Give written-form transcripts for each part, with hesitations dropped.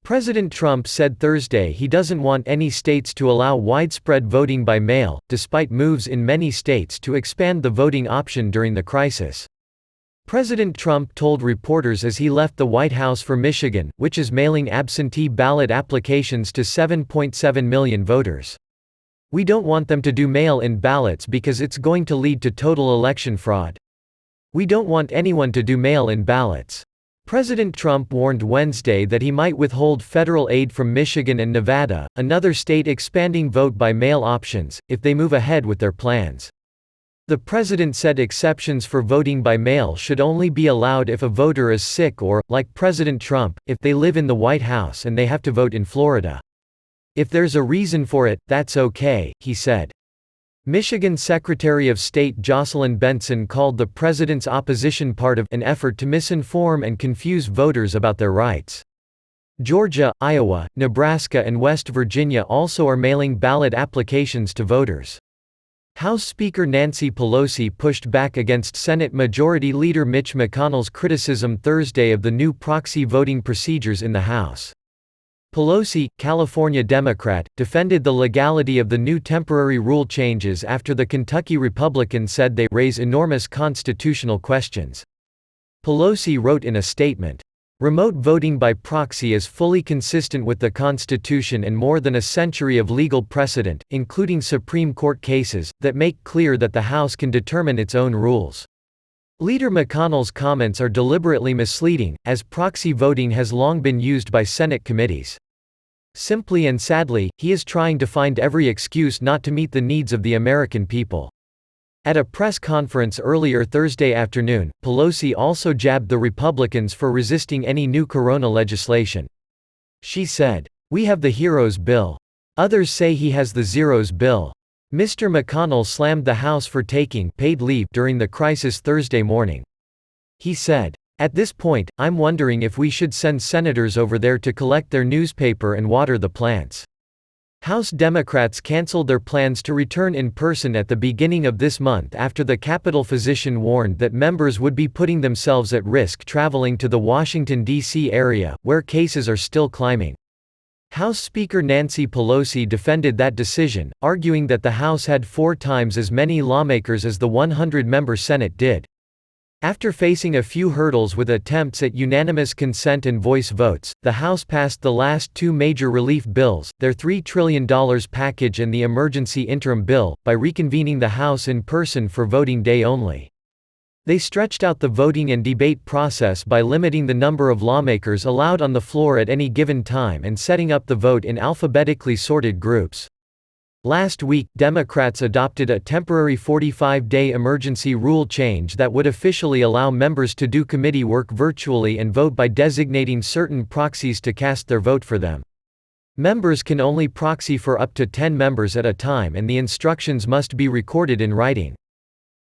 President Trump said Thursday he doesn't want any states to allow widespread voting by mail, despite moves in many states to expand the voting option during the crisis. President Trump told reporters as he left the White House for Michigan, which is mailing absentee ballot applications to 7.7 million voters. "We don't want them to do mail-in ballots because it's going to lead to total election fraud. We don't want anyone to do mail-in ballots." President Trump warned Wednesday that he might withhold federal aid from Michigan and Nevada, another state expanding vote-by-mail options, if they move ahead with their plans. The president said exceptions for voting by mail should only be allowed if a voter is sick or, like President Trump, if they live in the White House and they have to vote in Florida. "If there's a reason for it, that's okay," he said. Michigan Secretary of State Jocelyn Benson called the president's opposition part of an effort to misinform and confuse voters about their rights. Georgia, Iowa, Nebraska and West Virginia also are mailing ballot applications to voters. House Speaker Nancy Pelosi pushed back against Senate Majority Leader Mitch McConnell's criticism Thursday of the new proxy voting procedures in the House. Pelosi, California Democrat, defended the legality of the new temporary rule changes after the Kentucky Republican said they raise enormous constitutional questions. Pelosi wrote in a statement, "Remote voting by proxy is fully consistent with the Constitution and more than a century of legal precedent, including Supreme Court cases, that make clear that the House can determine its own rules." Leader McConnell's comments are deliberately misleading, as proxy voting has long been used by Senate committees. Simply and sadly, he is trying to find every excuse not to meet the needs of the American people. At a press conference earlier Thursday afternoon, Pelosi also jabbed the Republicans for resisting any new corona legislation. She said, "We have the heroes bill. Others say he has the zeros bill." Mr. McConnell slammed the House for taking paid leave during the crisis Thursday morning. He said, "At this point, I'm wondering if we should send senators over there to collect their newspaper and water the plants." House Democrats canceled their plans to return in person at the beginning of this month after the Capitol physician warned that members would be putting themselves at risk traveling to the Washington, D.C. area, where cases are still climbing. House Speaker Nancy Pelosi defended that decision, arguing that the House had 4 times as many lawmakers as the 100-member Senate did. After facing a few hurdles with attempts at unanimous consent and voice votes, the House passed the last 2 major relief bills, their $3 trillion package and the emergency interim bill, by reconvening the House in person for voting day only. They stretched out the voting and debate process by limiting the number of lawmakers allowed on the floor at any given time and setting up the vote in alphabetically sorted groups. Last week, Democrats adopted a temporary 45-day emergency rule change that would officially allow members to do committee work virtually and vote by designating certain proxies to cast their vote for them. Members can only proxy for up to 10 members at a time and the instructions must be recorded in writing.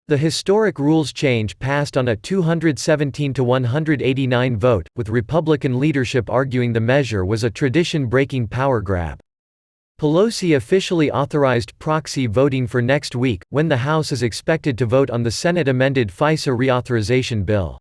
The historic rules change passed on a 217-189 vote, with Republican leadership arguing the measure was a tradition-breaking power grab. Pelosi officially authorized proxy voting for next week, when the House is expected to vote on the Senate-amended FISA reauthorization bill.